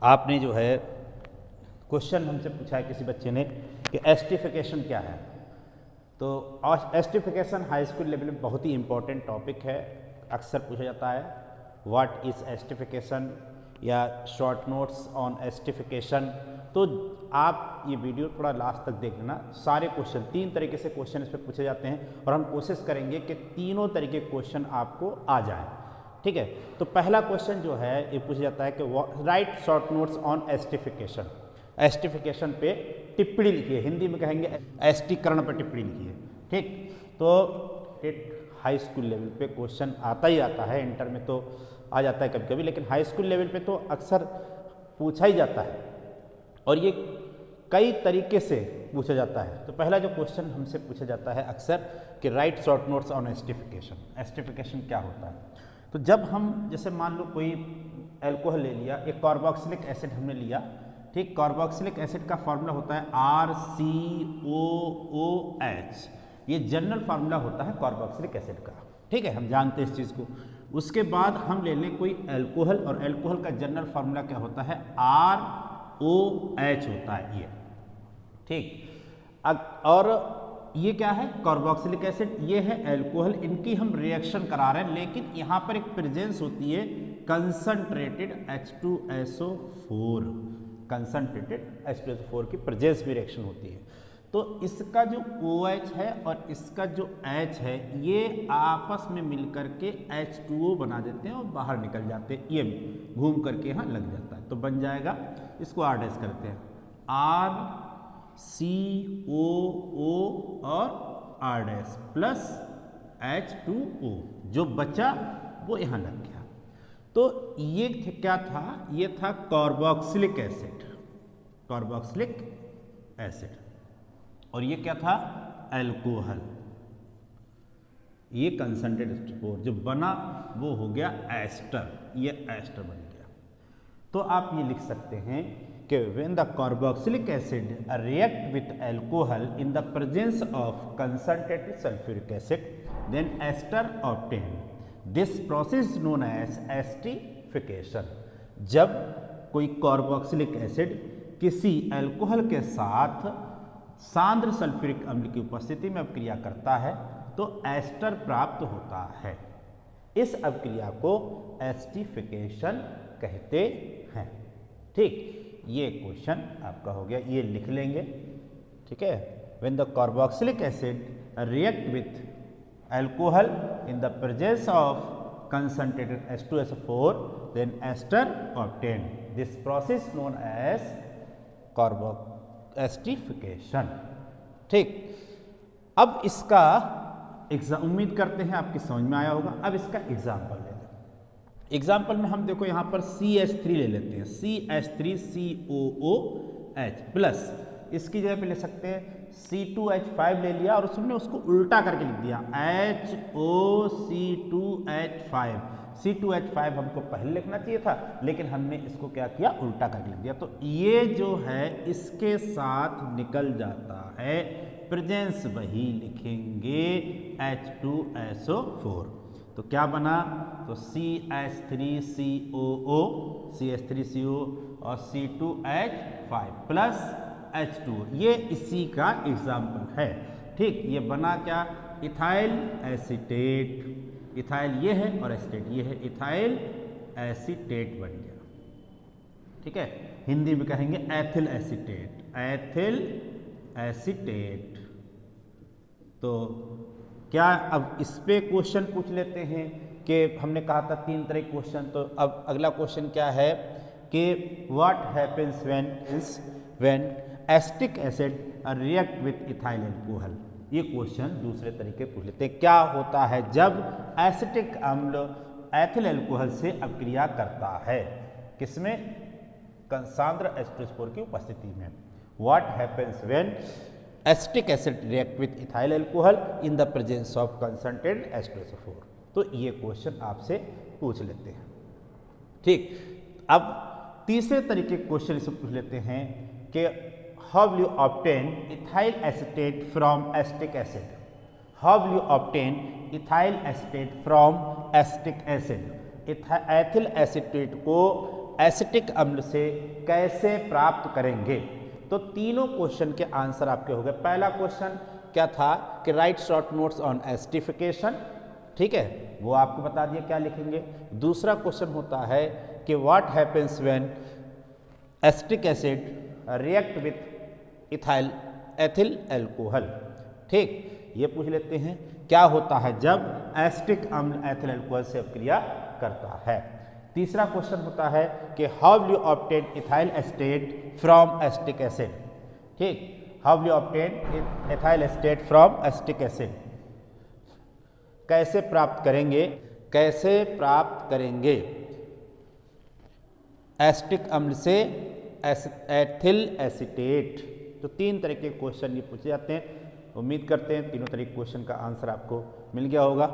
आपने जो है क्वेश्चन हमसे पूछा है किसी बच्चे ने कि एस्टिफिकेशन क्या है। तो एस्टिफिकेशन हाई स्कूल लेवल में बहुत ही इंपॉर्टेंट टॉपिक है, अक्सर पूछा जाता है व्हाट इज़ एस्टिफिकेशन या शॉर्ट नोट्स ऑन एस्टिफिकेशन। तो आप ये वीडियो थोड़ा लास्ट तक देख लेना, सारे क्वेश्चन 3 तरीके से क्वेश्चन इस पर पूछे जाते हैं और हम कोशिश करेंगे कि तीनों तरीके के क्वेश्चन आपको आ जाए। ठीक है, तो पहला क्वेश्चन जो है ये पूछा जाता है कि right short notes on esterification. Esterification पे टिप्पणी लिखिए, हिंदी में कहेंगे एस्टीकरण पर टिप्पणी लिखिए। ठीक, तो हाई स्कूल लेवल पे क्वेश्चन आता ही आता है, इंटर में तो आ जाता है कभी कभी, लेकिन हाई स्कूल लेवल पे तो अक्सर पूछा ही जाता है और ये कई तरीके से पूछा जाता है। तो पहला जो क्वेश्चन हमसे पूछा जाता है अक्सर कि right short notes on esterification. Esterification क्या होता है? तो जब हम जैसे मान लो कोई अल्कोहल ले लिया, एक कार्बोक्सिलिक एसिड हमने लिया। ठीक, कार्बोक्सिलिक एसिड का फार्मूला होता है RCOOH। ये जनरल फार्मूला होता है कार्बोक्सिलिक एसिड का। ठीक है, हम जानते हैं इस चीज़ को। उसके बाद हम ले लें कोई अल्कोहल, और अल्कोहल का जनरल फार्मूला क्या होता है? ROH होता है ये। ठीक, और ये क्या है? कार्बोक्सिलिक एसिड, ये है अल्कोहल। इनकी हम रिएक्शन करा रहे हैं, लेकिन यहाँ पर एक प्रेजेंस होती है कंसंट्रेटेड H2SO4। कंसंट्रेटेड H2SO4 की प्रेजेंस में रिएक्शन होती है। तो इसका जो OH है और इसका जो H है, ये आपस में मिलकर के H2O बना देते हैं और बाहर निकल जाते हैं। ये घूम करके यहाँ लग जाता है, तो बन जाएगा, इसको R डैश करते हैं, RCOO और R डैश प्लस H2O। जो बचा वो यहाँ लग गया। तो ये क्या था? ये था कार्बोक्सिलिक एसिड, कार्बोक्सिलिक एसिड। और ये क्या था? अल्कोहल। ये कंसंट्रेटेड H2O जो बना वो हो गया एस्टर, ये एस्टर बन गया। तो आप ये लिख सकते हैं कि when the carboxylic acid react with alcohol in the presence of concentrated sulfuric acid, then ester obtained. This process is known as esterification. जब कोई कार्बोक्सिलिक एसिड किसी अल्कोहल के साथ सांद्र सल्फ्यूरिक अम्ल की उपस्थिति में अपक्रिया करता है तो एस्टर प्राप्त होता है। इस अपक्रिया को एस्टिफिकेशन कहते हैं। ठीक, ये क्वेश्चन आपका हो गया, ये लिख लेंगे। ठीक है, when the carboxylic acid react with alcohol in the presence of concentrated H2SO4, then ester obtained. This process known as esterification. ठीक, अब इसका उम्मीद करते हैं आपकी समझ में आया होगा। अब इसका एग्जाम्पल ले लें। एग्जाम्पल में हम देखो यहाँ पर CH3 ले लेते हैं, CH3COOH प्लस, इसकी जगह पे ले सकते हैं C2H5 ले लिया और उसने उसको उल्टा करके लिख दिया HOC2H5। C2H5 हमको पहले लिखना चाहिए था, लेकिन हमने इसको क्या किया? उल्टा करके लिख दिया। तो ये जो है इसके साथ निकल जाता है, प्रेजेंस वही लिखेंगे H2SO4। तो क्या बना? तो CH3COO और C2H5 प्लस H2। ये इसी का एग्जाम्पल है। ठीक, ये बना क्या? Ethyl acetate. इथाइल ये है और एसीटेट ये है, इथाइल एसीटेट बन गया। ठीक है, हिंदी में कहेंगे एथिल एसीटेट, एथिल एसीटेट। तो क्या अब इस पे क्वेश्चन पूछ लेते हैं कि हमने कहा था 3 तरह के क्वेश्चन। तो अब अगला क्वेश्चन क्या है कि what happens when acetic acid react with ethyl alcohol. ये क्वेश्चन दूसरे तरीके पूछ लेते हैं, क्या होता है जब एसिटिक अम्ल एथिल अल्कोहल से अपक्रिया करता है? किसमें? सांद्र H2SO4 की उपस्थिति में। What happens when acetic acid react with ethyl alcohol in the presence of concentrated H2SO4। तो ये क्वेश्चन आपसे पूछ लेते हैं। ठीक, अब तीसरे तरीके के क्वेश्चन इसे पूछ लेते हैं कि how will you obtain ethyl acetate from acetic acid? How will you obtain ethyl acetate from acetic acid? Ethyl acetate को एसिटिक अम्ल से कैसे प्राप्त करेंगे। तो तीनों क्वेश्चन के आंसर आपके हो गए। पहला क्वेश्चन क्या था कि right short notes on acidification, ठीक है, वो आपको बता दिया क्या लिखेंगे। दूसरा क्वेश्चन होता है कि what happens when acetic acid react with ethyl alcohol, ठीक, ये पूछ लेते हैं क्या होता है जब एसिटिक अम्ल एथिल अल्कोहल से अपक्रिया करता है। तीसरा क्वेश्चन होता है कि how will you obtain ethyl estate from acetic acid, ठीक, how will you obtain ethyl estate from acetic acid, कैसे प्राप्त करेंगे, कैसे प्राप्त करेंगे एसिटिक अम्ल से एथिल एसीटेट। तो तीन तरह के क्वेश्चन ये पूछे जाते हैं। उम्मीद करते हैं तीनों तरह के क्वेश्चन का आंसर आपको मिल गया होगा।